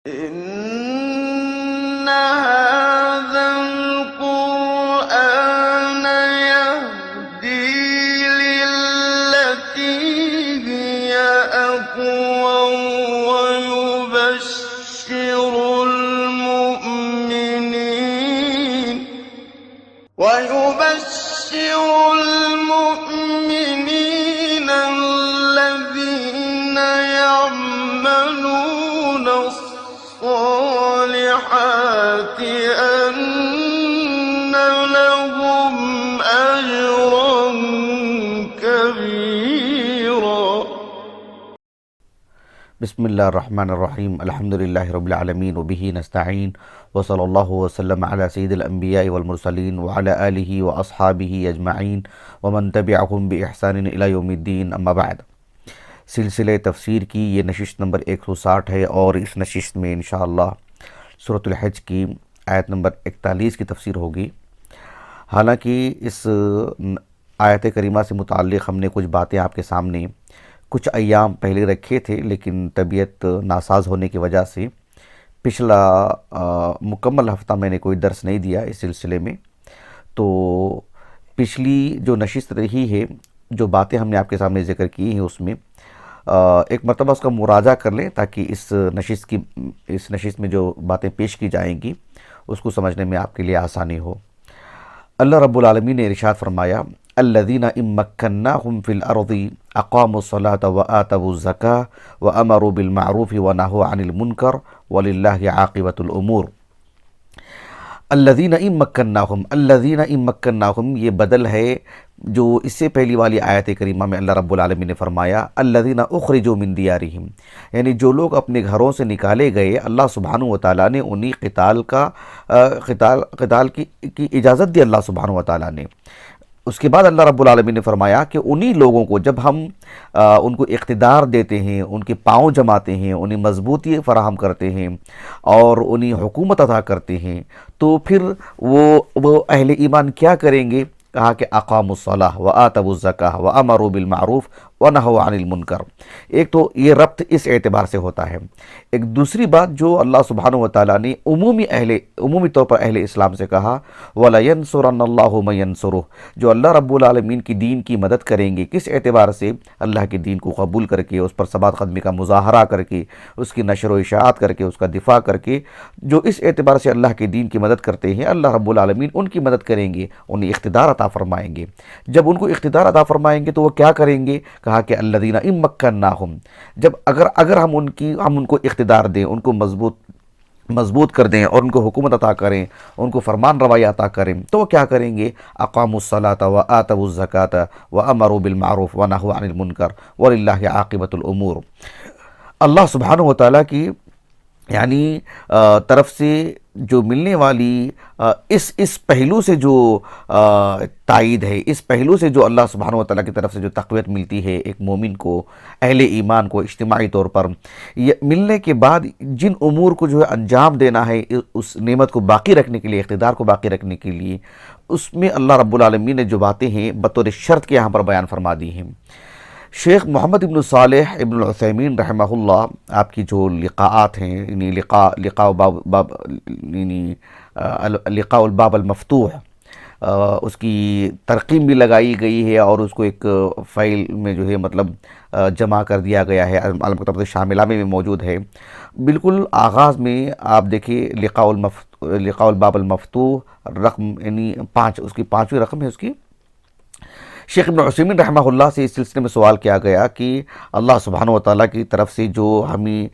إن هذا القرآن يهدي للتي هي أقوم ويبشر المؤمنين الذين يعملون الصالحات أن لهم أجرا كبيرا. بسم اللہ الرحمن الرحیم، الحمد للہ رب العالمین وبہ نستعین وصلی اللہ وسلم علی سید الانبیاء والمرسلین وعلی آلہ واصحابہ اجمعین ومن تبعہم بإحسان الی یوم الدین، اما بعد۔ سلسلہ تفسیر کی یہ نشست نمبر 160 ہے، اور اس نشست میں انشاءاللہ سورۃ الحج کی آیت نمبر 41 کی تفسیر ہوگی۔ حالانکہ اس آیت کریمہ سے متعلق ہم نے کچھ باتیں آپ کے سامنے کچھ ایام پہلے رکھے تھے، لیکن طبیعت ناساز ہونے کی وجہ سے پچھلا مکمل ہفتہ میں نے کوئی درس نہیں دیا اس سلسلے میں۔ تو پچھلی جو نشست رہی ہے، جو باتیں ہم نے آپ کے سامنے ذکر کی ہیں، اس میں ایک مرتبہ اس کا مراجعہ کر لیں، تاکہ اس نشست میں جو باتیں پیش کی جائیں گی اس کو سمجھنے میں آپ کے لیے آسانی ہو۔ اللہ رب العالمین نے ارشاد فرمایا: الذین ان مکناہم فی الارض اقاموا الصلاۃ وآتوا الزکاۃ وامروا بالمعروف ونہوا عن المنکر وللہ عاقبۃ الامور۔ الذین ان مکناہم، الذین ان مکناہم یہ بدل ہے جو اس سے پہلی والی آیت کریمہ میں اللہ رب العالمین نے فرمایا الذین اخرجوا من دیارہم، یعنی جو لوگ اپنے گھروں سے نکالے گئے، اللہ سبحانہ وتعالیٰ نے انہیں قتال کی اجازت دی اللہ سبحانہ وتعالیٰ نے۔ اس کے بعد اللہ رب العالمین نے فرمایا کہ انہی لوگوں کو جب ہم ان کو اقتدار دیتے ہیں، ان کے پاؤں جماتے ہیں، انہیں مضبوطی فراہم کرتے ہیں اور انہیں حکومت عطا کرتے ہیں، تو پھر وہ اہل ایمان کیا کریں گے؟ کہا کہ اقاموا الصلاۃ وآتوا الزکاۃ وامروا بالمعروف ونہوا عن المنکر۔ ایک تو یہ ربط اس اعتبار سے ہوتا ہے۔ ایک دوسری بات جو اللہ سبحانہ وتعالیٰ نے عمومی طور پر اہل اسلام سے کہا، وَلَيَنْصُرَنَّ اللَّهُ مَن يَنْصُرُهُ، جو اللہ رب العالمین کی دین کی مدد کریں گے۔ کس اعتبار سے؟ اللہ کے دین کو قبول کر کے، اس پر ثبات قدمی کا مظاہرہ کر کے، اس کی نشر و اشاعت کر کے، اس کا دفاع کر کے، جو اس اعتبار سے اللہ کے دین کی مدد کرتے ہیں، اللہ رب العالمین ان کی مدد کریں گے، انہیں اقتدار عطا فرمائیں گے۔ جب ان کو اقتدار عطا فرمائیں گے تو وہ کیا کریں گے؟ کہا کہ الذین ان مکناہم، جب اگر ہم ان کو اقتدار دیں، ان کو مضبوط کر دیں اور ان کو حکومت عطا کریں، ان کو فرمان روائی عطا کریں، تو وہ کیا کریں گے؟ اقاموا الصلاۃ وآتوا الزکاۃ وامروا بالمعروف ونہوا عن المنکر وللہ عاقبۃ الامور۔ اللہ سبحانہ وتعالیٰ کی یعنی طرف سے جو ملنے والی اس پہلو سے جو تائید ہے، اس پہلو سے جو اللہ سبحانہ وتعالیٰ کی طرف سے جو تقویت ملتی ہے ایک مومن کو، اہل ایمان کو اجتماعی طور پر، یہ ملنے کے بعد جن امور کو جو ہے انجام دینا ہے اس نعمت کو باقی رکھنے کے لیے، اقتدار کو باقی رکھنے کے لیے، اس میں اللہ رب العالمین نے جو باتیں ہیں بطور شرط کے یہاں پر بیان فرما دی ہیں۔ شیخ محمد ابن صالح ابن العثیمین رحمہ اللہ، آپ کی جو لقاءات ہیں، یعنی لقاء الباب المفتوح، اس کی ترقیم بھی لگائی گئی ہے اور اس کو ایک فائل میں جو ہے مطلب جمع کر دیا گیا ہے، المکتبۃ الشاملہ میں موجود ہے۔ بالکل آغاز میں آپ دیکھیں لقاء الباب المفتوح رقم، یعنی 5، اس کی 5ویں رقم ہے اس کی۔ شیخ ابن عثیمین رحمہ اللہ سے اس سلسلے میں سوال کیا گیا کہ اللہ سبحانہ وتعالیٰ کی طرف سے جو ہمیں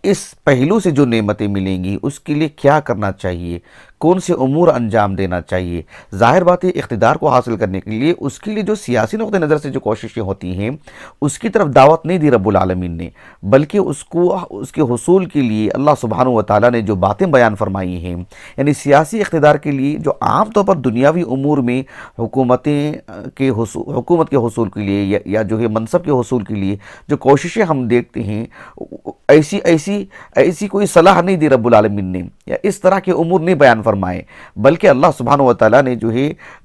اس پہلو سے جو نعمتیں ملیں گی اس کے لیے کیا کرنا چاہیے، کون سے امور انجام دینا چاہیے؟ ظاہر بات ہے اقتدار کو حاصل کرنے کے لیے اس کے لیے جو سیاسی نقطہ نظر سے جو کوششیں ہوتی ہیں اس کی طرف دعوت نہیں دی رب العالمین نے، بلکہ اس کے حصول کے لیے اللہ سبحانہ وتعالیٰ نے جو باتیں بیان فرمائی ہیں، یعنی سیاسی اقتدار کے لیے جو عام طور پر دنیاوی امور میں حکومتیں کے کے حکومت کے حصول کے لیے یا جو ہے منصب کے حصول کے لیے جو کوششیں ہم دیکھتے ہیں، ایسی کوئی صلاح نہیں دی رب العالمین نے، یا اس طرح کے امور نہیں بیان فرمائے، بلکہ اللہ سبحانہ وتعالیٰ نے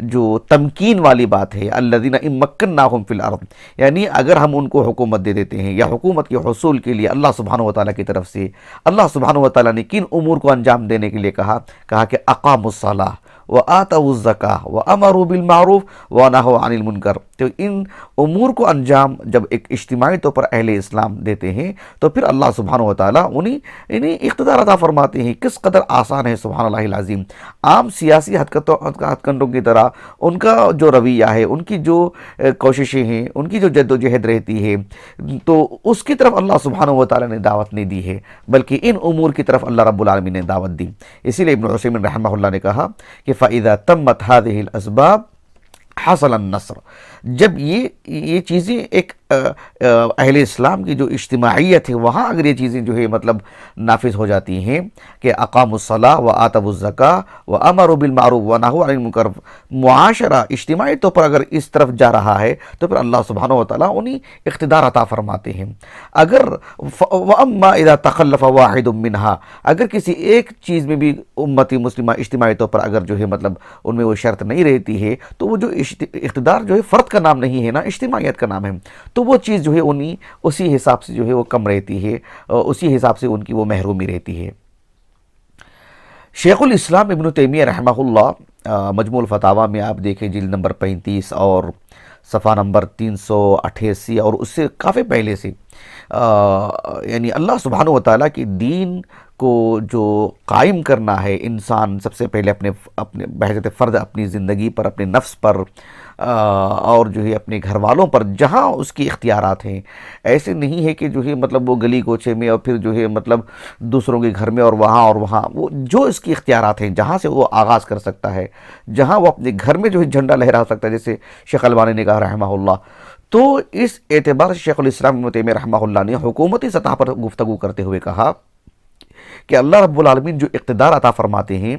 جو تمکین والی بات ہے، الذین ان مکناہم فی الارض، یعنی اگر ہم ان کو حکومت دے دیتے ہیں یا حکومت کے حصول کے لیے اللہ سبحانہ وتعالیٰ کی طرف سے اللہ سبحانہ وتعالیٰ نے کن امور کو انجام دینے کے لیے کہا کہ اقاموا الصلاۃ وآتوا الزکاۃ وامروا بالمعروف ونہوا عن المنکر۔ تو ان امور کو انجام جب ایک اجتماعی طور پر اہل اسلام دیتے ہیں تو پھر اللہ سبحانہ وتعالیٰ انہیں اقتدار عطا فرماتے ہیں۔ کس قدر آسان ہے سبحان اللہ العظیم۔ عام سیاسی ہتھ کنڈوں کی طرح ان کا جو رویہ ہے، ان کی جو کوششیں ہیں، ان کی جو جد و جہد رہتی ہے، تو اس کی طرف اللہ سبحانہ وتعالیٰ نے دعوت نہیں دی ہے، بلکہ ان امور کی طرف اللہ رب العالمین نے دعوت دی۔ اسی لیے ابن عثیمین رحمہ اللہ نے کہا کہ فَإِذَا تَمَّتْ هَذِهِ الْأَسْبَابِ حَصَلَ النَّصْرُ، جب یہ چیزیں ایک اہل اسلام کی جو اجتماعیت ہے وہاں اگر یہ چیزیں جو ہے مطلب نافذ ہو جاتی ہیں کہ اقاموا الصلاۃ وآتوا الزکاۃ وامروا بالمعروف ونہوا عن المنکر، معاشرہ اجتماعی طور پر اگر اس طرف جا رہا ہے تو پھر اللہ سبحانہ وتعالیٰ انہیں اقتدار عطا فرماتے ہیں۔ اگر وَأَمَّا إِذَا تَخَلَّفَ وَاحِدٌ مِّنْهَا، اگر کسی ایک چیز میں بھی امتی مسلمہ اجتماعی طور پر اگر جو ہے مطلب ان میں وہ شرط نہیں رہتی ہے تو وہ جو اقتدار جو ہے فرد کا نام نہیں ہے نا، اجتماعیت کا نام ہے، تو وہ چیز جو ہے اسی حساب سے جو ہے وہ کم رہتی ہے، اسی حساب سے ان کی وہ محرومی رہتی ہے۔ شیخ الاسلام ابن تیمیہ رحمہ اللہ مجموع الفتاویٰ میں آپ دیکھیں جلد نمبر 35 اور صفحہ نمبر 388 اور اس سے کافی پہلے سے یعنی اللہ سبحانہ وتعالیٰ کی دین کو جو قائم کرنا ہے، انسان سب سے پہلے اپنے بحیثیت فرد اپنی زندگی پر، اپنے نفس پر اور جو ہے اپنے گھر والوں پر جہاں اس کی اختیارات ہیں، ایسے نہیں ہے کہ جو ہے مطلب وہ گلی کوچے میں اور پھر جو ہے مطلب دوسروں کے گھر میں اور وہاں وہ جو اس کی اختیارات ہیں جہاں سے وہ آغاز کر سکتا ہے، جہاں وہ اپنے گھر میں جو ہے جھنڈا لہرا سکتا ہے، جیسے شیخ البانی نے کہا رحمہ اللہ۔ تو اس اعتبار سے شیخ الاسلام ابن تیمیہ رحمہ اللہ نے حکومتی سطح پر گفتگو کرتے ہوئے کہا کہ اللہ رب العالمین جو اقتدار عطا فرماتے ہیں،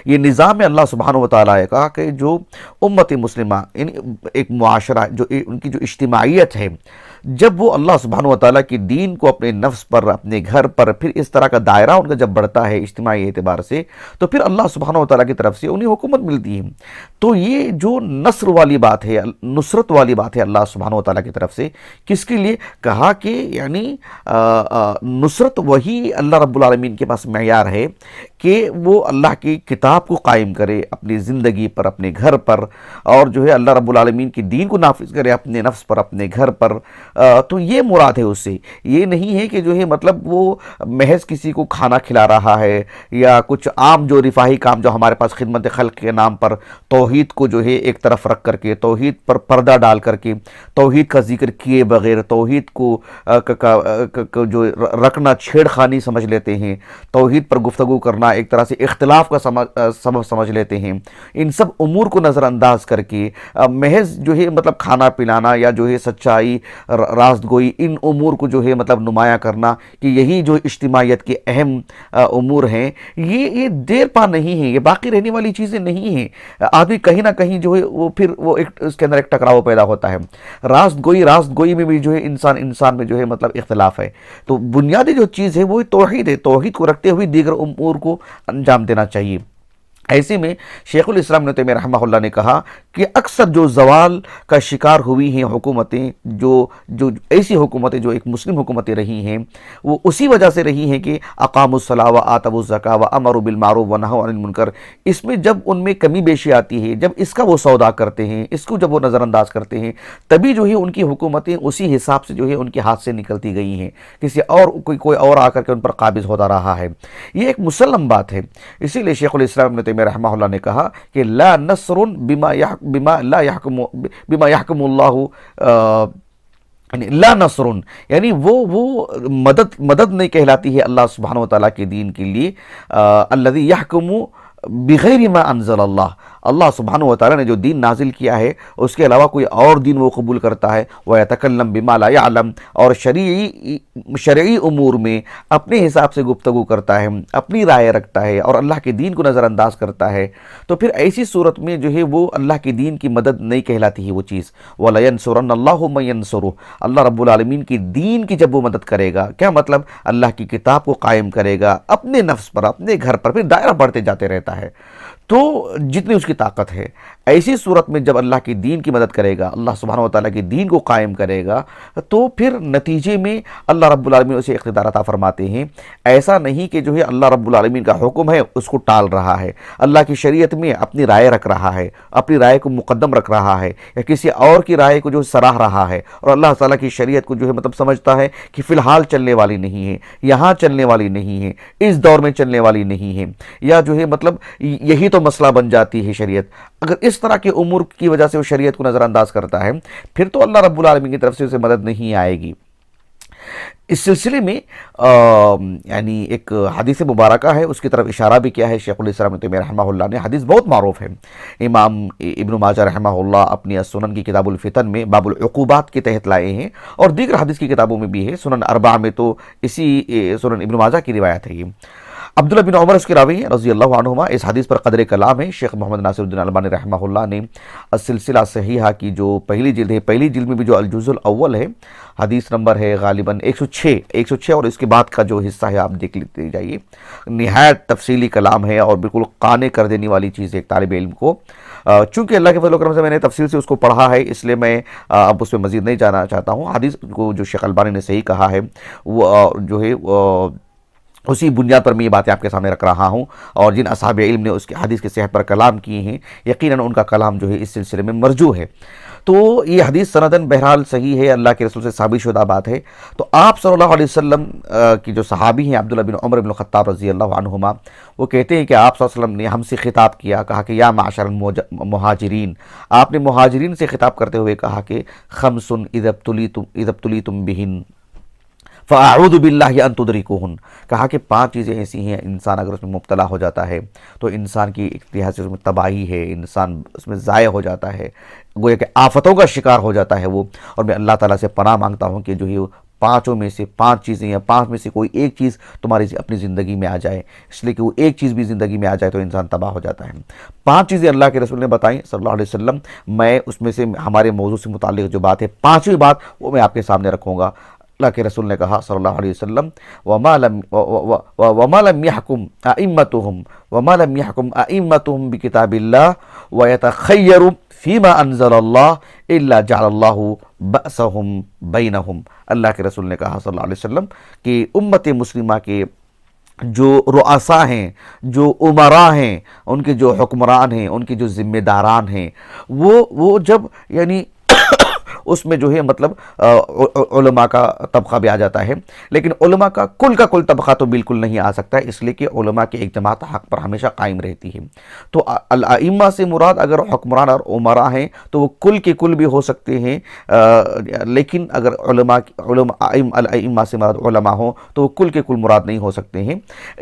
یہ نظام اللہ سبحانہ وتعالیٰ کا کہ جو امت مسلمہ یعنی ایک معاشرہ جو ان کی جو اجتماعیت ہے، جب وہ اللہ سبحانہ وتعالیٰ کی دین کو اپنے نفس پر، اپنے گھر پر، پھر اس طرح کا دائرہ ان کا جب بڑھتا ہے اجتماعی اعتبار سے، تو پھر اللہ سبحانہ وتعالیٰ کی طرف سے انہیں حکومت ملتی ہے۔ تو یہ جو نصر والی بات ہے، نصرت والی بات ہے اللہ سبحانہ وتعالیٰ کی طرف سے، کس کے لیے کہا کہ یعنی نصرت وہی اللہ رب العالمین کے پاس معیار ہے کہ وہ اللہ کی کتاب کو قائم کرے اپنی زندگی پر، اپنے گھر پر، اور جو ہے اللہ رب العالمین کی دین کو نافذ کرے اپنے نفس پر، اپنے گھر پر۔ تو یہ مراد ہے اس سے، یہ نہیں ہے کہ جو ہے مطلب وہ محض کسی کو کھانا کھلا رہا ہے یا کچھ عام جو رفاہی کام جو ہمارے پاس خدمت خلق کے نام پر توحید کو جو ہے ایک طرف رکھ کر کے، توحید پر پردہ ڈال کر کے، توحید کا ذکر کیے بغیر توحید کو جو رکھنا چھیڑ خانی سمجھ لیتے ہیں، توحید پر گفتگو کرنا ایک طرح سے اختلاف کا سبب سمجھ لیتے ہیں۔ ان سب امور کو نظر انداز کر کے محض جو ہے مطلب کھانا پلانا یا جو ہے سچائی، راست گوئی، ان امور کو جو ہے مطلب نمایاں کرنا کہ یہی جو اجتماعیت کے اہم امور ہیں، یہ دیر پا نہیں ہیں، یہ باقی رہنے والی چیزیں نہیں ہیں۔ آدمی کہیں نہ کہیں جو ہے وہ پھر وہ اس کے اندر ایک ٹکراؤ پیدا ہوتا ہے۔ راست گوئی میں بھی جو ہے انسان میں جو ہے مطلب اختلاف ہے۔ تو بنیادی جو چیز ہے وہ توحید ہے، توحید کو رکھتے ہوئے دیگر امور کو انجام دینا چاہیے۔ ایسے میں شیخ الاسلام ابن تیمیہ رحمہ اللہ نے کہا کہ اکثر جو زوال کا شکار ہوئی ہیں حکومتیں، جو ایسی حکومتیں جو ایک مسلم حکومتیں رہی ہیں، وہ اسی وجہ سے رہی ہیں کہ اقاموا الصلاۃ وآتوا الزکاۃ وامروا بالمعروف ونہوا عن المنکر۔ اس میں جب ان میں کمی بیشی آتی ہے، جب اس کا وہ سودا کرتے ہیں، اس کو جب وہ نظر انداز کرتے ہیں، تبھی جو ہے ان کی حکومتیں اسی حساب سے جو ہے ان کے ہاتھ سے نکلتی گئی ہیں، کسی اور کوئی اور آ کر کے ان پر قابض ہوتا رہا ہے۔ یہ ایک مسلم بات ہے۔ اسی لیے شیخ الاسلام ابن تیمیہ رحمہ اللہ نے کہا کہ لا نصر بما يحكم اللہ، یعنی لا نصر یعنی وہ مدد نہیں کہلاتی ہے اللہ سبحانہ وتعالیٰ کے دین کے لیے، الذی یحکم بغیر ما انزل اللہ، اللہ سبحانہ و تعالیٰ نے جو دین نازل کیا ہے اس کے علاوہ کوئی اور دین وہ قبول کرتا ہے، وَيَتَكَلَّمْ بِمَا لَا يَعْلَمْ، اور شرعی امور میں اپنے حساب سے گفتگو کرتا ہے، اپنی رائے رکھتا ہے اور اللہ کے دین کو نظر انداز کرتا ہے، تو پھر ایسی صورت میں جو ہے وہ اللہ کے دین کی مدد نہیں کہلاتی ہے وہ چیز۔ وَلَيَنْصُرَنَّ اللَّهُ مَن يَنْصُرُهُ، اللہ رب العالمین کی دین کی جب وہ مدد کرے گا، کیا مطلب اللہ کی کتاب کو قائم کرے گا اپنے نفس پر، اپنے گھر پر، پھر دائرہ بڑھتے جاتے رہتا ہے تو جتنی اس کی طاقت ہے، ایسی صورت میں جب اللہ کی دین کی مدد کرے گا، اللہ سبحانہ و تعالیٰ کی دین کو قائم کرے گا، تو پھر نتیجے میں اللہ رب العالمین اسے اقتدار عطا فرماتے ہیں۔ ایسا نہیں کہ جو ہے اللہ رب العالمین کا حکم ہے اس کو ٹال رہا ہے، اللہ کی شریعت میں اپنی رائے رکھ رہا ہے، اپنی رائے کو مقدم رکھ رہا ہے، یا کسی اور کی رائے کو جو سراہ رہا ہے، اور اللہ تعالیٰ کی شریعت کو جو ہے مطلب سمجھتا ہے کہ فی الحال چلنے والی نہیں ہے، یہاں چلنے والی نہیں ہے، اس دور میں چلنے والی نہیں ہے، یا جو ہے مطلب یہی تو مسئلہ بن جاتی ہے شریعت۔ اگر اس طرح کے امور کی وجہ سے وہ شریعت کو نظر انداز کرتا ہے، پھر تو اللہ رب العالمین کی طرف سے اسے مدد نہیں آئے گی۔ اس سلسلے میں یعنی ایک حدیث مبارکہ ہے، اس کی طرف اشارہ بھی کیا ہے شیخ الاسلام ابن تیمیہ رحمہ اللہ نے۔ حدیث بہت معروف ہے، امام ابن ماجہ رحمہ اللہ اپنی السنن کی کتاب الفتن میں باب العقوبات کے تحت لائے ہیں، اور دیگر حدیث کی کتابوں میں بھی ہے، سنن اربعہ میں تو اسی سنن ابن ماجہ کی روایت ہے۔ یہ عبداللہ بن عمر اس کے راوی ہیں رضی اللہ عنہما۔ اس حدیث پر قدر کلام ہے، شیخ محمد ناصر الدین البانی رحمہ اللہ نے السلسلہ صحیحہ کی جو پہلی جلد ہے، پہلی جلد میں بھی جو الجزء الاول ہے، حدیث نمبر ہے غالباً 106 اور اس کے بعد کا جو حصہ ہے آپ دیکھ لیتے جائیے، نہایت تفصیلی کلام ہے اور بالکل قانے کر دینے والی چیز ہے ایک طالب علم کو۔ چونکہ اللہ کے فضل و کرم سے میں نے تفصیل سے اس کو پڑھا ہے، اس لیے میں اب اس پہ مزید نہیں جانا چاہتا ہوں۔ حدیث کو جو شیخ البانی نے صحیح کہا ہے وہ جو ہے اسی بنیاد پر میں یہ باتیں آپ کے سامنے رکھ رہا ہوں، اور جن اصحاب علم نے اس کی حدیث کے صحت پر کلام کیے ہیں یقیناً ان کا کلام جو ہے اس سلسلے میں مرجو ہے۔ تو یہ حدیث سندن بہرحال صحیح ہے، اللہ کے رسول سے ثابت شدہ بات ہے۔ تو آپ صلی اللہ علیہ وسلم کی جو صحابی ہیں عبداللہ بن عمر بن الخطاب رضی اللہ عنہما، وہ کہتے ہیں کہ آپ صلی اللہ علیہ وسلم نے ہم سے خطاب کیا، کہا کہ یا معاشر المہاجرین، آپ نے مہاجرین سے خطاب کرتے ہوئے کہا کہ خمس اذا ابتلیتم بہن فاعوذ باللہ ان تدرکوہن، کہا کہ 5 چیزیں ایسی ہیں انسان اگر اس میں مبتلا ہو جاتا ہے تو انسان کی ایک لحاظ سے اس میں تباہی ہے، انسان اس میں ضائع ہو جاتا ہے، گویا کہ آفتوں کا شکار ہو جاتا ہے وہ۔ اور میں اللہ تعالیٰ سے پناہ مانگتا ہوں کہ جو ہے 5 میں سے 5 چیزیں یا 5 میں سے کوئی ایک چیز تمہاری اپنی زندگی میں آ جائے، اس لیے کہ وہ ایک چیز بھی زندگی میں آ جائے تو انسان تباہ ہو جاتا ہے۔ 5 چیزیں اللہ کے رسول نے بتائیں صلی اللہ علیہ وسلم، میں اس میں سے ہمارے موضوع سے متعلق جو بات ہے 5ویں بات وہ میں آپ کے سامنے رکھوں گا۔ اللہ کے رسول نے کہا صلی اللہ علیہ وسلم وَمَا لَمْ يَحْكُمْ أَئِمَّتُهُمْ بِكِتَابِ اللَّهِ وَيَتَخَيَّرُ فِي مَا أَنزَلَ اللَّهُ إِلَّا جَعَلَ اللَّهُ بَأْسَهُمْ بَيْنَهُمْ۔ اللہ کے رسول نے کہا صلی اللہ علیہ وسلم کہ امت مسلمہ کے جو رؤساء ہیں، جو امراء ہیں، ان کے جو حکمران ہیں، ان کے جو ذمہ داران ہیں، وہ جب یعنی اس میں جو ہے مطلب علماء کا طبقہ بھی آ جاتا ہے، لیکن علماء کا کل طبقہ تو بالکل نہیں آ سکتا ہے، اس لیے کہ علماء کی ایک جماعت حق پر ہمیشہ قائم رہتی ہے۔ تو الائمہ سے مراد اگر حکمران اور عمراء ہیں تو وہ کل کے کل بھی ہو سکتے ہیں، لیکن اگر الائمہ سے مراد علماء ہوں تو وہ کل کے کل مراد نہیں ہو سکتے ہیں۔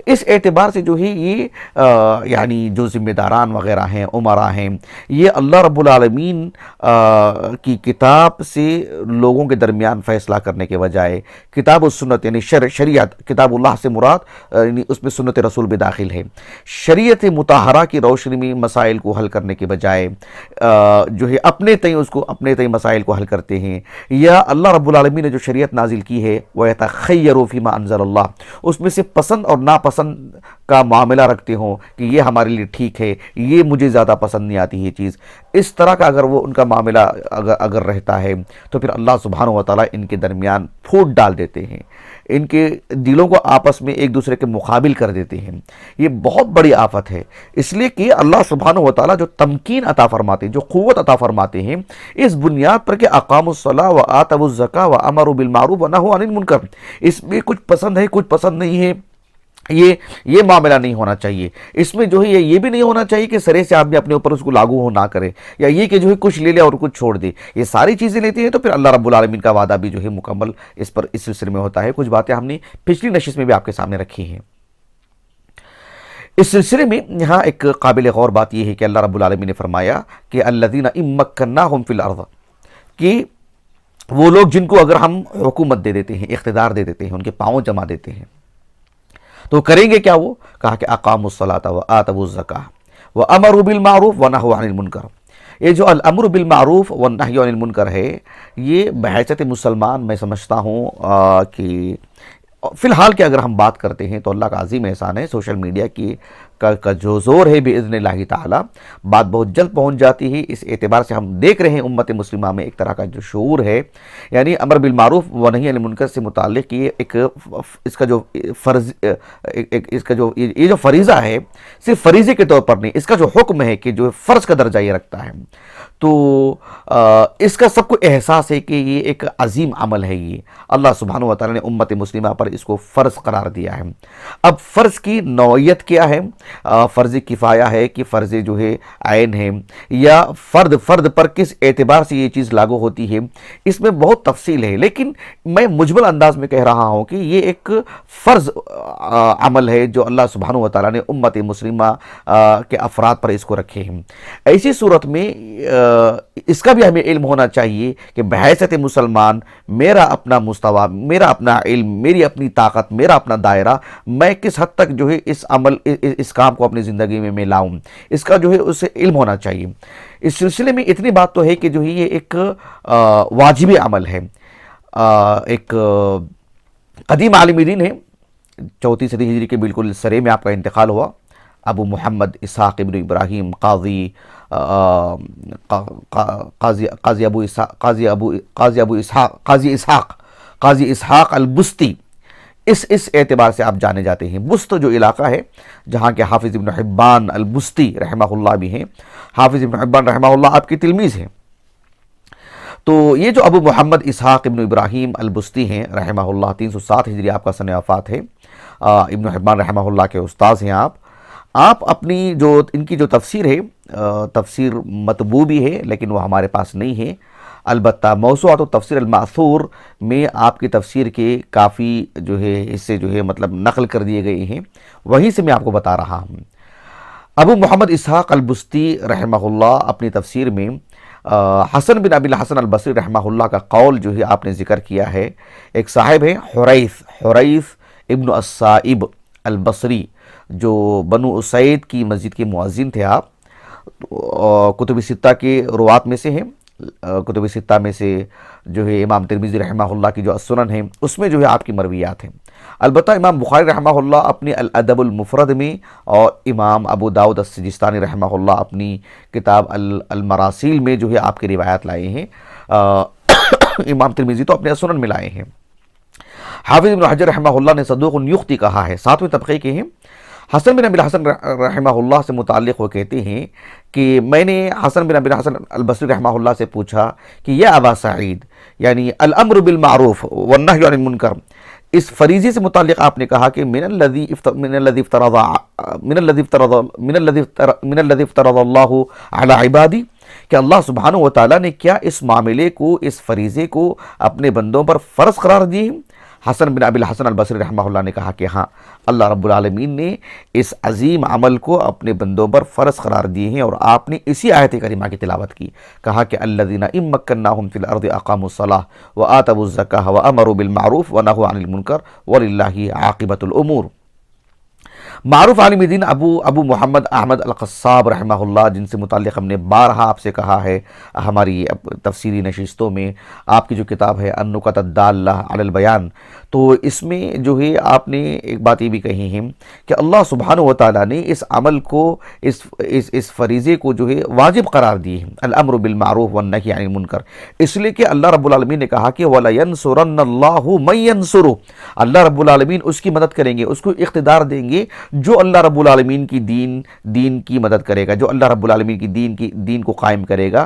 اس اعتبار سے جو ہے یہ یعنی جو ذمہ داران وغیرہ ہیں، عمراء ہیں، یہ اللہ رب العالمین کی کتاب سے لوگوں کے درمیان فیصلہ کرنے کے بجائے کتاب و سنت یعنی شریعت، کتاب اللہ سے مراد یعنی اس میں سنت رسول بھی داخل ہے، شریعت مطہرہ کی روشنی میں مسائل کو حل کرنے کے بجائے جو ہے اپنے تئیں مسائل کو حل کرتے ہیں، یا اللہ رب العالمین نے جو شریعت نازل کی ہے وَيَتَخَيَّرُ فِي مَا أَنزَلَ اللَّهُ، اس میں سے پسند اور ناپسند کا معاملہ رکھتے ہوں کہ یہ ہمارے لیے ٹھیک ہے، یہ مجھے زیادہ پسند نہیں آتی یہ چیز، اس طرح کا اگر وہ ان کا معاملہ اگر رہتا ہے تو پھر اللہ سبحانہ و تعالیٰ ان کے درمیان پھوٹ ڈال دیتے ہیں، ان کے دلوں کو آپس میں ایک دوسرے کے مقابل کر دیتے ہیں۔ یہ بہت بڑی آفت ہے، اس لیے کہ اللہ سبحانہ و تعالیٰ جو تمکین عطا فرماتے ہیں، جو قوت عطا فرماتے ہیں، اس بنیاد پر کہ اقاموا الصلاۃ وآتوا الزکاۃ وامروا بالمعروف ونہوا عن المنکر، اس میں کچھ پسند ہے کچھ پسند نہیں ہے، یہ معاملہ نہیں ہونا چاہیے۔ اس میں جو ہے یہ بھی نہیں ہونا چاہیے کہ سرے سے آدمی اپنے اوپر اس کو لاگو ہو نہ کرے، یا یہ کہ جو ہے کچھ لے لے اور کچھ چھوڑ دے، یہ ساری چیزیں لیتے ہیں تو پھر اللہ رب العالمین کا وعدہ بھی جو ہے مکمل اس سلسلے میں ہوتا ہے۔ کچھ باتیں ہم نے پچھلی نشست میں بھی آپ کے سامنے رکھی ہیں۔ اس سلسلے میں یہاں ایک قابل غور بات یہ ہے کہ اللہ رب العالمین نے فرمایا کہ الذین ان مکناہم فی الارض، کہ وہ لوگ جن کو اگر ہم حکومت دے دیتے ہیں، اقتدار دے دیتے ہیں، ان کے پاؤں جما دیتے ہیں، تو کریں گے کیا؟ وہ کہا کہ اقاموا الصلاۃ وآتوا الزکاۃ وامروا بالمعروف ونہوا عن المنکر۔ یہ جو الامر بالمعروف والنہی عن المنکر ہے، یہ بحیثیت مسلمان میں سمجھتا ہوں کہ فی الحال کہ اگر ہم بات کرتے ہیں تو اللہ کا عظیم احسان ہے، سوشل میڈیا کا جو زور ہے باذن اللہ تعالی، بات بہت جلد پہنچ جاتی ہے۔ اس اعتبار سے ہم دیکھ رہے ہیں امت مسلمہ میں ایک طرح کا جو شعور ہے، یعنی امر بالمعروف و نہی عن المنکر سے متعلق یہ اس کا جو فرض، یہ جو فریضہ ہے، صرف فریضے کے طور پر نہیں، اس کا جو حکم ہے کہ جو فرض کا درجہ یہ رکھتا ہے، تو اس کا سب کو احساس ہے کہ یہ ایک عظیم عمل ہے۔ یہ اللہ سبحانہ و تعالی نے امت مسلمہ پر اس کو فرض قرار دیا ہے۔ اب فرض کی نوعیت کیا ہے؟ فرض کفایہ ہے کہ فرض جو ہے عین ہے، یا فرد پر کس اعتبار سے یہ چیز لاگو ہوتی ہے، اس میں بہت تفصیل ہے، لیکن میں مجمل انداز میں کہہ رہا ہوں کہ یہ ایک فرض عمل ہے جو اللہ سبحانہ و تعالی نے امت مسلمہ کے افراد پر اس کو رکھے ہیں۔ ایسی صورت میں اس کا بھی ہمیں علم ہونا چاہیے کہ بحیثیت مسلمان میرا اپنا مستویٰ، میرا اپنا علم، میری اپنی طاقت، میرا اپنا دائرہ، میں کس حد تک جو ہے اس کام کو اپنی زندگی میں لاؤں، اس کا جو ہے اسے علم ہونا چاہیے۔ اس سلسلے میں اتنی بات تو ہے کہ جو ہے یہ ایک واجب عمل ہے۔ ایک قدیم عالم دین ہے، 34 صدی ہجری کے بالکل سرے میں آپ کا انتقال ہوا، ابو محمد اسحاق ابن ابراہیم قاضی اسحاق البستی، اس اعتبار سے آپ جانے جاتے ہیں۔ بست جو علاقہ ہے جہاں کے حافظ ابن حبان البستی رحمہ اللہ بھی ہیں، حافظ ابن حبان رحمہ اللہ آپ کی تلمیذ ہیں۔ تو یہ جو ابو محمد اسحاق ابن ابراہیم البستی ہیں رحمہ اللہ، 307 ہجری آپ کا سن وفات ہے، ابن حبان رحمہ اللہ کے استاذ ہیں آپ اپنی ان کی جو تفسیر ہے، تفسیر مطبوع بھی ہے لیکن وہ ہمارے پاس نہیں ہے، البتہ موسوعۃ التفسیر الماثور میں آپ کی تفسیر کے کافی جو ہے حصے جو ہے مطلب نقل کر دیے گئے ہیں، وہیں سے میں آپ کو بتا رہا ہوں۔ ابو محمد اسحاق البستی رحمہ اللہ اپنی تفسیر میں حسن بن ابی الحسن البصری رحمہ اللہ کا قول جو ہے آپ نے ذکر کیا ہے۔ ایک صاحب ہے حریث ابن الصائب البصری، جو بنو اسید کی مسجد کے مؤذن تھے۔ آپ کتب ستہ کے روات میں سے ہیں، کتب ستہ میں سے جو ہے امام ترمذی رحمہ اللہ کی جو السنن ہے اس میں جو ہے آپ کی مرویات ہیں۔ البتہ امام بخاری رحمہ اللہ اپنی الادب المفرد میں، اور امام ابو داؤد السجستانی رحمہ اللہ اپنی کتاب المراسیل میں جو ہے آپ کی روایات لائے ہیں۔ امام ترمذی تو اپنے السنن میں لائے ہیں۔ حافظ ابن حجر رحمہ اللہ نے صدوق یخطی کہا ہے، 7ویں طبقے کے ہیں۔ حسن بن ابی الحسن رحمہ اللہ سے متعلق وہ کہتے ہیں کہ میں نے حسن بن ابی الحسن البصری رحمہ اللہ سے پوچھا کہ یا ابا سعید، یعنی الامر بالمعروف والنہی عن المنکر، اس فریضے سے متعلق آپ نے کہا کہ من الذی افترض اللہ علی عبادی، کہ اللہ سبحانہ و تعالیٰ نے کیا اس معاملے کو، اس فریضے کو اپنے بندوں پر فرض قرار دیے؟ حسن بن ابی الحسن البصری رحمہ اللہ نے کہا کہ ہاں، اللہ رب العالمین نے اس عظیم عمل کو اپنے بندوں پر فرض قرار دیے ہیں، اور آپ نے اسی آیت کریمہ کی تلاوت کی، کہا کہ الذین ان مکناہم فی الارض اقاموا الصلاۃ وآتوا الزکاۃ وامروا بالمعروف ونہوا عن المنکر وللہ عاقبۃ الامور۔ معروف عالم دین ابو محمد احمد القصاب رحمہ اللہ، جن سے متعلق ہم نے بارہا آپ سے کہا ہے ہماری تفسیری نشستوں میں، آپ کی جو کتاب ہے النکت الدالہ علی البیان، تو اس میں جو ہے آپ نے ایک بات یہ بھی کہی ہے کہ اللہ سبحانہ و تعالیٰ نے اس عمل کو، اس فریضے کو جو ہے واجب قرار دی ہے، الامر بالمعروف والنہی عن المنکر، اس لیے کہ اللہ رب العالمین نے کہا کہ وَلَيَنْصُرَنَّ اللَّهُ مَن يَنْصُرُهُ، اللہ رب العالمین اس کی مدد کریں گے، اس کو اقتدار دیں گے جو اللہ رب العالمین کی دین کی مدد کرے گا، جو اللہ رب العالمین کی دین کو قائم کرے گا۔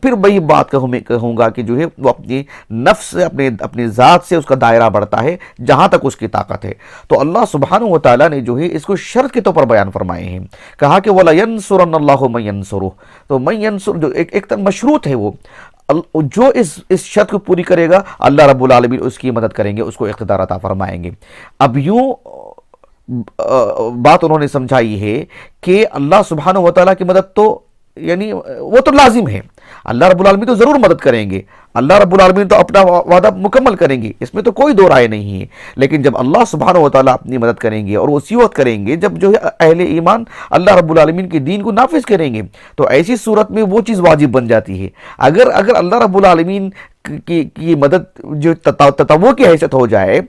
پھر وہی بات کہوں گا کہ جو ہے وہ اپنی نفس سے، اپنی ذات سے اس کا دائرہ بڑھتا ہے جہاں تک اس کی طاقت ہے۔ تو اللہ سبحانہ و تعالیٰ نے جو ہے اس کو شرط کے طور پر بیان فرمائے ہیں، کہا کہ وَلَيَنْصُرَنَّ اللَّهُ مَن يَنْصُرُهُ، تو من ينصر جو ایک طرح مشروط ہے، وہ جو اس شرط کو پوری کرے گا اللہ رب العالمین اس کی مدد کریں گے، اس کو اقتدار عطا فرمائیں گے۔ اب یوں بات انہوں نے سمجھائی ہے کہ اللہ سبحانہ و تعالیٰ کی مدد تو یعنی وہ تو لازم ہے، اللہ رب العالمین تو ضرور مدد کریں گے، اللہ رب العالمین تو اپنا وعدہ مکمل کریں گے، اس میں تو کوئی دو رائے نہیں ہے۔ لیکن جب اللہ سبحانہ و تعالیٰ اپنی مدد کریں گے اور اسی وقت کریں گے جب جو ہے اہل ایمان اللہ رب العالمین کے دین کو نافذ کریں گے، تو ایسی صورت میں وہ چیز واجب بن جاتی ہے۔ اگر اللہ رب العالمین کی مدد جو تطوع کی حیثیت ہو جائے،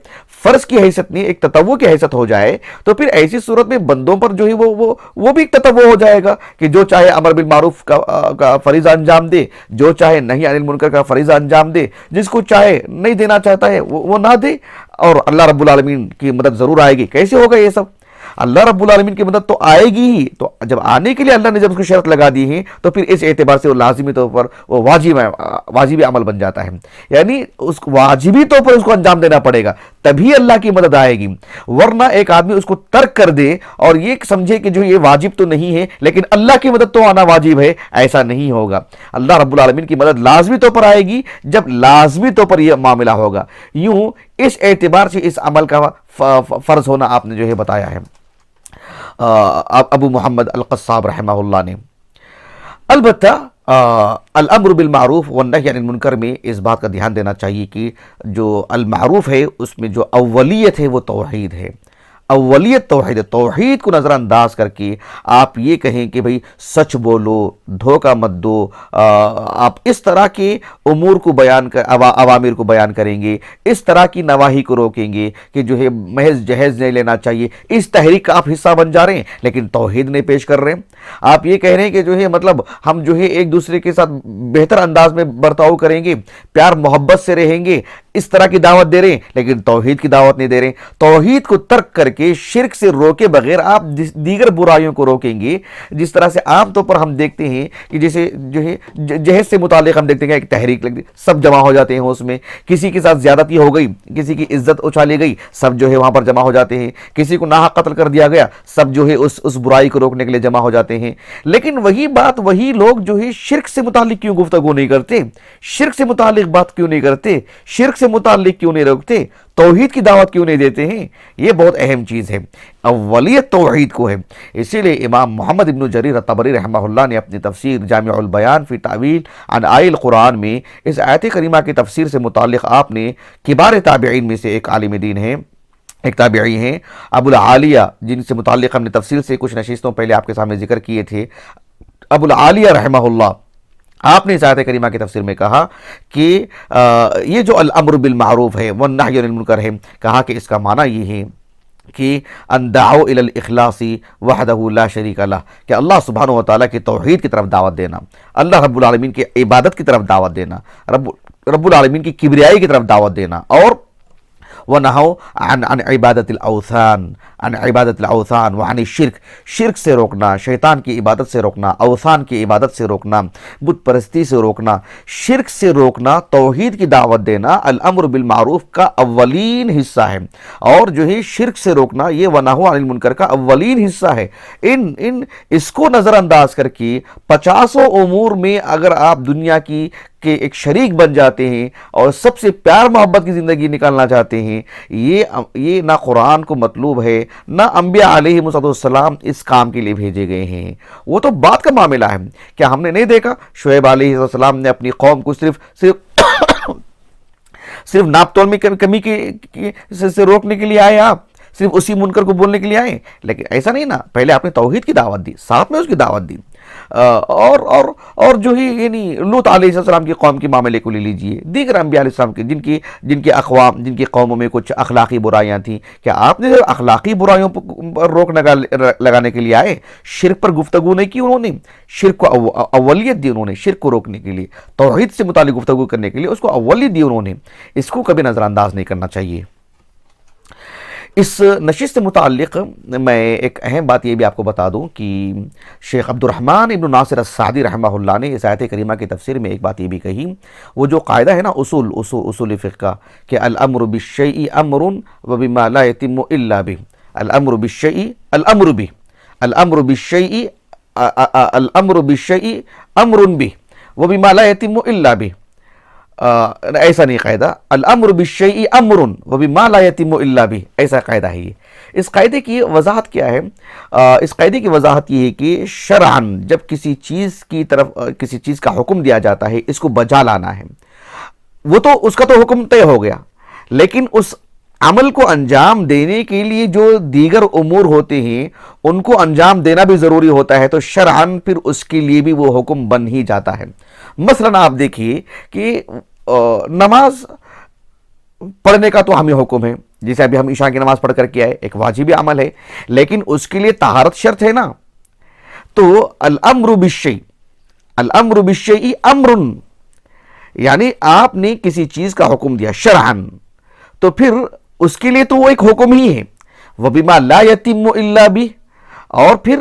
فرض کی حیثیت نہیں، ایک تطوع کی حیثیت ہو جائے، تو پھر ایسی صورت میں بندوں پر جو ہے وہ بھی ایک تطوع ہو جائے گا کہ جو چاہے امر بالمعروف کا فریضہ انجام دے، جو چاہے نہی عن المنکر کا فریضہ انجام دے، جس کو چاہے نہیں دینا چاہتا ہے وہ نہ دے، اور اللہ رب العالمین کی مدد ضرور آئے گی۔ کیسے ہوگا یہ سب؟ اللہ رب العالمین کی مدد تو آئے گی ہی، تو جب آنے کے لیے اللہ نے جب اس کو شرط لگا دی ہے تو پھر اس اعتبار سے وہ لازمی طور پر وہ واجب عمل بن جاتا ہے، یعنی اس واجبی طور پر اس کو انجام دینا پڑے گا، تبھی اللہ کی مدد آئے گی۔ ورنہ ایک آدمی اس کو ترک کر دے اور یہ سمجھے کہ جو یہ واجب تو نہیں ہے لیکن اللہ کی مدد تو آنا واجب ہے، ایسا نہیں ہوگا۔ اللہ رب العالمین کی مدد لازمی طور پر آئے گی جب لازمی طور پر یہ معاملہ ہوگا۔ یوں اس اعتبار سے اس عمل کا فرض ہونا آپ نے جو ہے بتایا ہے ابو محمد القصاب رحمہ اللہ نے۔ البتہ الامر بالمعروف والنہی عن المنکر میں اس بات کا دھیان دینا چاہیے کہ جو المعروف ہے اس میں جو اولیت ہے وہ توحید ہے، اولیت توحید ہے۔ توحید کو نظر انداز کر کے آپ یہ کہیں کہ بھئی سچ بولو، دھوکہ مت دو، آپ اس طرح کے امور کو عوامر کو بیان کریں گے، اس طرح کی نواہی کو روکیں گے کہ جو ہے محض جہیز نہیں لینا چاہیے، اس تحریک کا آپ حصہ بن جا رہے ہیں لیکن توحید نہیں پیش کر رہے ہیں۔ آپ یہ کہہ رہے ہیں کہ جو ہے مطلب ہم جو ہے ایک دوسرے کے ساتھ بہتر انداز میں برتاؤ کریں گے، پیار محبت سے رہیں گے، اس طرح کی دعوت دے رہے ہیں لیکن توحید کی دعوت نہیں دے رہے ہیں۔ توحید کو ترک کر کے شرک سے روکے بغیر آپ دیگر برائیوں کو روکیں گے، جس طرح سے عام طور پر ہم دیکھتے ہیں کہ جیسے جو ہے جہیز سے متعلق ہم دیکھتے ہیں کہ ایک تحریک لگ دی، سب جمع ہو جاتے ہیں اس میں، کسی کے ساتھ زیادتی ہو گئی، کسی کی عزت اچھالی گئی، سب جو ہے وہاں پر جمع ہو جاتے ہیں، کسی کو ناحق قتل کر دیا گیا، سب جو ہے اس برائی کو روکنے کے لیے جمع ہو جاتے ہیں۔ لیکن وہی بات وہی لوگ جو ہے شرک سے متعلق کیوں گفتگو نہیں کرتے، شرک سے متعلق بات کیوں نہیں کرتے، شرک سے متعلق کیوں نہیں روکتے، توحید کی دعوت کیوں نہیں دیتے ہیں؟ یہ بہت اہم چیز ہے، اولیت توحید کو ہے۔ اسی لیے امام محمد ابن جریر الطبری رحمہ اللہ نے اپنی تفسیر جامع البیان فی تعویل عن آیہ القرآن میں اس آیت کریمہ کی تفسیر سے متعلق آپ نے کبار تابعین میں سے ایک عالم دین ہیں، ایک تابعی ہیں ابو العالیہ، جن سے متعلق ہم نے تفصیل سے کچھ نشستوں پہلے آپ کے سامنے ذکر کیے تھے، ابو العالیہ رحمہ اللہ، آپ نے اس آیت کریمہ کی تفسیر میں کہا کہ یہ جو الامر بالمعروف ہے والنہی عن المنکر ہے، کہا کہ اس کا معنی یہ ہے کہ ان دعوا الی الاخلاص وحدہ لا شریک لہ، کہ اللہ سبحانہ و تعالیٰ کی توحید کی طرف دعوت دینا، اللہ رب العالمین کی عبادت کی طرف دعوت دینا، رب العالمین کی کبریائی کی طرف دعوت دینا، اور وَنَهَوْا عن عبادت الاوثان، عن عبادت الاوثان وعن الشرک، شرک سے روکنا، شیطان کی عبادت سے روکنا، اوثان کی عبادت سے روکنا، بت پرستی سے روکنا، شرک سے روکنا، توحید کی دعوت دینا الامر بالمعروف کا اولین حصہ ہے، اور جو ہے شرک سے روکنا یہ وَنَهَوْا عن المنکر کا اولین حصہ ہے۔ اس کو نظر انداز کر کے 50 امور میں اگر آپ دنیا کی کہ ایک شریک بن جاتے ہیں اور سب سے پیار محبت کی زندگی نکالنا چاہتے ہیں، یہ نہ قرآن کو مطلوب ہے، نہ انبیاء علیہ السلام اس کام کے لیے بھیجے گئے ہیں۔ وہ تو بات کا معاملہ ہے۔ کیا ہم نے نہیں دیکھا شعیب علیہ السلام نے اپنی قوم کو صرف ناپ تول میں کمی سے روکنے کے لیے آئے، آپ صرف اسی منکر کو بولنے کے لیے آئے؟ لیکن ایسا نہیں نا، پہلے آپ نے توحید کی دعوت دی، ساتھ میں اس کی دعوت دی، اور جو ہی یعنی لوط علیہ السلام کی قوم کے معاملے کو لے لیجئے، دیگر انبیاء علیہ السلام کے جن کی قوموں میں کچھ اخلاقی برائیاں تھیں، کیا آپ نے اخلاقی برائیوں پر روک لگانے کے لیے آئے؟ شرک پر گفتگو نہیں کی انہوں نے، شرک کو اولیت دی انہوں نے، شرک کو روکنے کے لیے، توحید سے متعلق گفتگو کرنے کے لیے اس کو اولیت دی انہوں نے۔ اس کو کبھی نظر انداز نہیں کرنا چاہیے۔ اس نشست سے متعلق میں ایک اہم بات یہ بھی آپ کو بتا دوں کہ شیخ عبد الرحمن ابن ناصر السعدی رحمہ اللہ نے اس آیت کریمہ کی تفسیر میں ایک بات یہ بھی کہی، وہ جو قاعدہ ہے نا اصول فقہ کا کہ الامر بالشیء امر وبما لا يتم الا به، الامر بالشیء امر بالشیء امر به وبما لا يتم الا به، ایسا نہیں قاعدہ، الامر بالشیء امر وبما لا یتم الا به، ایسا قاعدہ ہے یہ۔ اس قاعدے کی وضاحت کیا ہے؟ اس قاعدے کی وضاحت یہ ہے کہ شرعاً جب کسی چیز کی طرف کسی چیز کا حکم دیا جاتا ہے، اس کو بجا لانا ہے، وہ تو اس کا تو حکم طے ہو گیا، لیکن اس عمل کو انجام دینے کے لیے جو دیگر امور ہوتے ہیں ان کو انجام دینا بھی ضروری ہوتا ہے، تو شرعاً پھر اس کے لیے بھی وہ حکم بن ہی جاتا ہے۔ مثلاً آپ دیکھیے کہ نماز پڑھنے کا تو ہمیں حکم ہے، جیسے ابھی ہم عشاء کی نماز پڑھ کر کے آئے، ایک واجبی عمل ہے، لیکن اس کے لیے طہارت شرط ہے نا۔ تو الامر بالشیء، الامر بالشیء امر، یعنی آپ نے کسی چیز کا حکم دیا شرعاً، تو پھر اس کے لیے تو وہ ایک حکم ہی ہے، وَبِمَا لَا يَتِمُّ إِلَّا بِهِ، اور پھر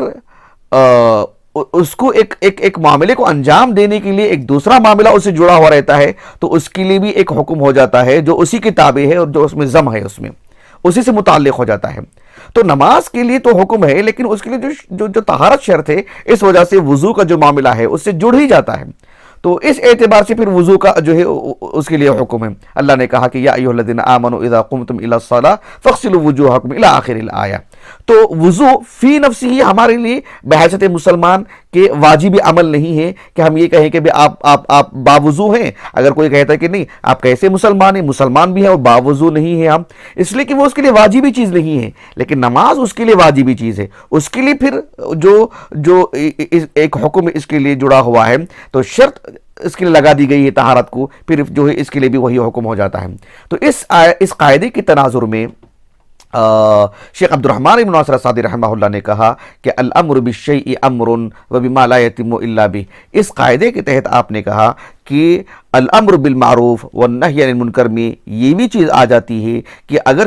اس کو ایک معاملے کو انجام دینے کے لیے ایک دوسرا معاملہ اس سے جڑا ہوا رہتا ہے، تو اس کے لیے بھی ایک حکم ہو جاتا ہے جو اسی کے تابع ہے اور جو اس میں ضم ہے، اس میں اسی سے متعلق ہو جاتا ہے۔ تو نماز کے لیے تو حکم ہے، لیکن اس کے لیے جو طہارت شرط ہے، اس وجہ سے وضو کا جو معاملہ ہے اس سے جڑ ہی جاتا ہے، تو اس اعتبار سے پھر وضو کا جو ہے اس کے لیے حکم ہے۔ اللہ نے کہا کہ یا ایھا الذین آمنوا اذا قمتم الی الصلاۃ فاغسلوا وجوہکم الی آخر الآیہ، تو وضو فی نفسی ہی ہمارے لیے بحیثیت مسلمان کے واجبی عمل نہیں ہے کہ ہم یہ کہیں کہ آپ باوضو ہیں۔ اگر کوئی کہتا ہے کہ نہیں آپ کیسے مسلمان ہیں، مسلمان بھی ہیں اور باوضو نہیں ہیں ہم، اس لیے کہ وہ اس کے لیے واجبی چیز نہیں ہے، لیکن نماز اس کے لیے واجبی چیز ہے۔ اس کے لیے پھر جو ایک حکم اس کے لیے جڑا ہوا ہے، تو شرط اس کے لیے لگا دی گئی ہے طہارت کو، پھر جو ہے اس کے لیے بھی وہی حکم ہو جاتا ہے۔ تو اس قاعدے کے تناظر میں شیخ عبد الرحمن بن ناصر السعدی رحمہ اللہ نے کہا کہ الامر بالشیء امر وبما لا یتم الا به، اس قاعدے کے تحت آپ نے کہا کہ الامر بالمعروف والنہی عن المنکر میں یہ بھی چیز آ جاتی ہے کہ اگر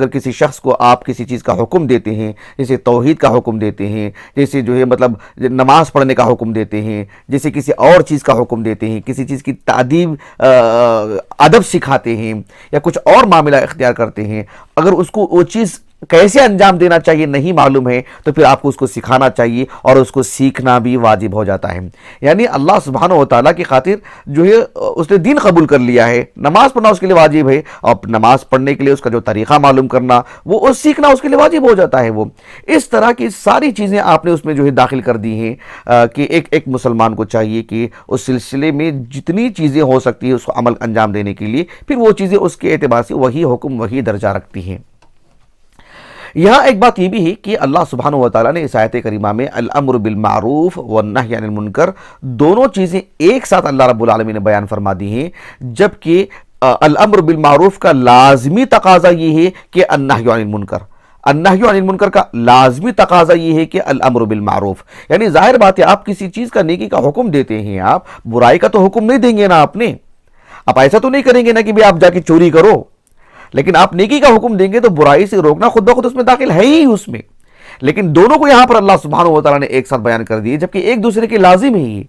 کسی شخص کو آپ کسی چیز کا حکم دیتے ہیں، جیسے توحید کا حکم دیتے ہیں، جیسے جو ہے مطلب نماز پڑھنے کا حکم دیتے ہیں، جیسے کسی اور چیز کا حکم دیتے ہیں، کسی چیز کی تعدیب ادب سکھاتے ہیں یا کچھ اور معاملہ اختیار کرتے ہیں، اگر اس کو وہ چیز کیسے انجام دینا چاہیے نہیں معلوم ہے، تو پھر آپ کو اس کو سکھانا چاہیے اور اس کو سیکھنا بھی واجب ہو جاتا ہے۔ یعنی اللہ سبحانہ و تعالیٰ کی خاطر جو ہے اس نے دین قبول کر لیا ہے، نماز پڑھنا اس کے لیے واجب ہے، اور نماز پڑھنے کے لیے اس کا جو طریقہ معلوم کرنا وہ سیکھنا اس کے لیے واجب ہو جاتا ہے۔ وہ اس طرح کی ساری چیزیں آپ نے اس میں جو ہے داخل کر دی ہیں کہ ایک مسلمان کو چاہیے کہ اس سلسلے میں جتنی چیزیں ہو سکتی ہیں اس کو عمل انجام دینے کے لیے، پھر وہ چیزیں اس کے اعتبار سے وہی حکم وہی درجہ رکھتی ہیں۔ یہاں ایک بات یہ بھی ہے کہ اللہ سبحانہ و تعالیٰ نے اس آیت کریمہ میں الامر بالمعروف والنہی عن المنکر دونوں چیزیں ایک ساتھ اللہ رب العالمین نے بیان فرما دی ہیں، جبکہ الامر بالمعروف کا لازمی تقاضا یہ ہے کہ النہی عن المنکر، النہی عن المنکر کا لازمی تقاضا یہ ہے کہ الامر بالمعروف، یعنی ظاہر بات ہے آپ کسی چیز کا نیکی کا حکم دیتے ہیں، آپ برائی کا تو حکم نہیں دیں گے نا، آپ ایسا تو نہیں کریں گے نا کہ بھی آپ جا کے چوری کرو، لیکن آپ نیکی کا حکم دیں گے تو برائی سے روکنا خود بخود اس میں داخل ہے ہی اس میں، لیکن دونوں کو یہاں پر اللہ سبحانہ و تعالیٰ نے ایک ساتھ بیان کر دیے، جبکہ ایک دوسرے کے لازم ہی۔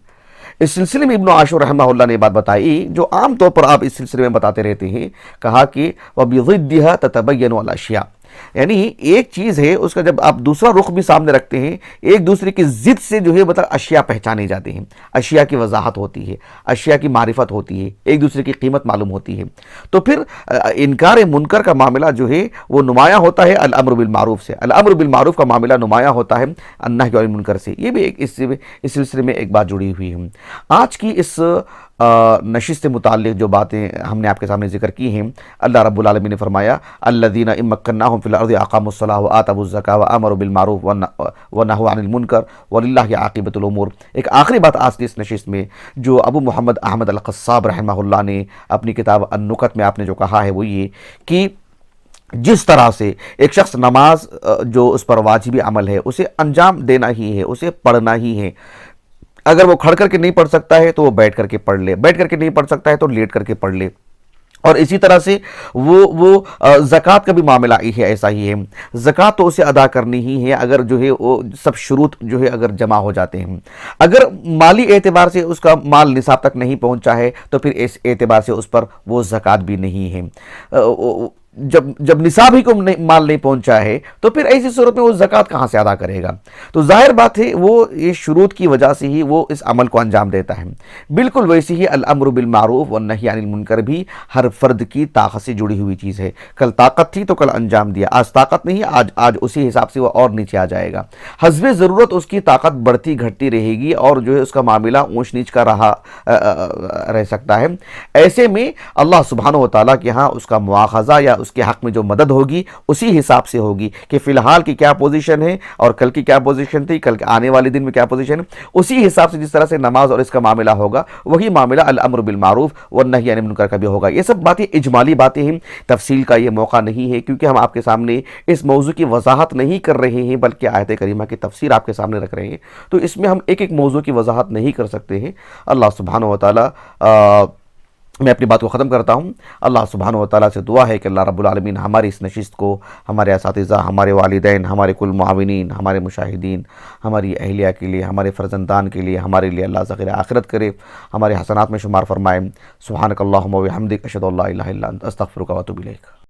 اس سلسلے میں ابن عاشور رحمہ اللہ نے بات بتائی جو عام طور پر آپ اس سلسلے میں بتاتے رہتے ہیں، کہا کہ وَبِضِدِّهَا تَتَبَيَّنُ الْأَشْيَاءُ، یعنی ایک چیز ہے اس کا جب آپ دوسرا رخ بھی سامنے رکھتے ہیں، ایک دوسرے کی ضد سے جو ہے مطلب اشیاء پہچانے جاتے ہیں، اشیاء کی وضاحت ہوتی ہے، اشیاء کی معرفت ہوتی ہے، ایک دوسرے کی قیمت معلوم ہوتی ہے، تو پھر انکار منکر کا معاملہ جو ہے وہ نمایاں ہوتا ہے الامر بالمعروف سے، الامر بالمعروف کا معاملہ نمایاں ہوتا ہے النہی عن المنکر سے۔ یہ بھی ایک اس سلسلے میں ایک بات جڑی ہوئی ہے۔ آج کی اس نشست سے متعلق جو باتیں ہم نے آپ کے سامنے ذکر کی ہیں، اللہ رب العالمین نے فرمایا الذین ان مکناہم فی الارض اقاموا الصلاۃ وآتوا الزکاۃ وامروا بالمعروف ونہوا عن المنکر وللہ عاقبۃ الامور۔ ایک آخری بات آج کی اس نشست میں جو ابو محمد احمد القصاب رحمہ اللہ نے اپنی کتاب النکت میں آپ نے جو کہا ہے وہ یہ کہ جس طرح سے ایک شخص نماز جو اس پر واجبی عمل ہے اسے انجام دینا ہی ہے، اسے پڑھنا ہی ہے، اگر وہ کھڑ کر کے نہیں پڑھ سکتا ہے تو وہ بیٹھ کر کے پڑھ لے، بیٹھ کر کے نہیں پڑھ سکتا ہے تو لیٹ کر کے پڑھ لے، اور اسی طرح سے وہ زکوٰۃ کا بھی معاملہ ہے، ایسا ہی ہے، زکوٰۃ تو اسے ادا کرنی ہی ہے اگر جو ہے وہ سب شروط جو ہے اگر جمع ہو جاتے ہیں، اگر مالی اعتبار سے اس کا مال نصاب تک نہیں پہنچا ہے تو پھر اس اعتبار سے اس پر وہ زکوٰۃ بھی نہیں ہے۔ جب نصاب ہی کو مال نہیں پہنچا ہے تو پھر ایسی صورت میں وہ زکوٰۃ کہاں سے ادا کرے گا؟ تو ظاہر بات ہے وہ یہ شروط کی وجہ سے ہی وہ اس عمل کو انجام دیتا ہے۔ بالکل ویسے ہی الامر بالمعروف والنہی عن المنکر بھی ہر فرد کی طاقت سے جڑی ہوئی چیز ہے۔ کل طاقت تھی تو کل انجام دیا، آج طاقت نہیں، آج اسی حساب سے وہ اور نیچے آ جائے گا۔ حسب ضرورت اس کی طاقت بڑھتی گھٹتی رہے گی اور جو ہے اس کا معاملہ اونچ نیچ کا رہ سکتا ہے۔ ایسے میں اللہ سبحانہ و تعالیٰ کے ہاں اس کا مواخذہ یا اس کے حق میں جو مدد ہوگی اسی حساب سے ہوگی کہ فی الحال کی کیا پوزیشن ہے اور کل کی کیا پوزیشن تھی، کل کے آنے والے دن میں کیا پوزیشن ہے، اسی حساب سے جس طرح سے نماز اور اس کا معاملہ ہوگا وہی معاملہ الامر بالمعروف والنہی عن المنکر کا بھی ہوگا۔ یہ سب باتیں اجمالی باتیں ہیں، تفصیل کا یہ موقع نہیں ہے کیونکہ ہم آپ کے سامنے اس موضوع کی وضاحت نہیں کر رہے ہیں بلکہ آیت کریمہ کی تفسیر آپ کے سامنے رکھ رہے ہیں، تو اس میں ہم ایک ایک موضوع کی وضاحت نہیں کر سکتے ہیں۔ اللہ سبحانہ و تعالیٰ میں اپنی بات کو ختم کرتا ہوں۔ اللہ سبحانہ و تعالیٰ سے دعا ہے کہ اللہ رب العالمین ہماری اس نشست کو، ہمارے اساتذہ، ہمارے والدین، ہمارے کل معاونین، ہمارے مشاہدین، ہماری اہلیہ کے لیے، ہمارے فرزندان کے لیے، ہمارے لیے اللہ ذخیرہ آخرت کرے، ہمارے حسنات میں شمار فرمائے۔ سبحانک اللہم و بحمدک، اشہد ان لا الہ الا انت، استغفرک و اتوب الیک۔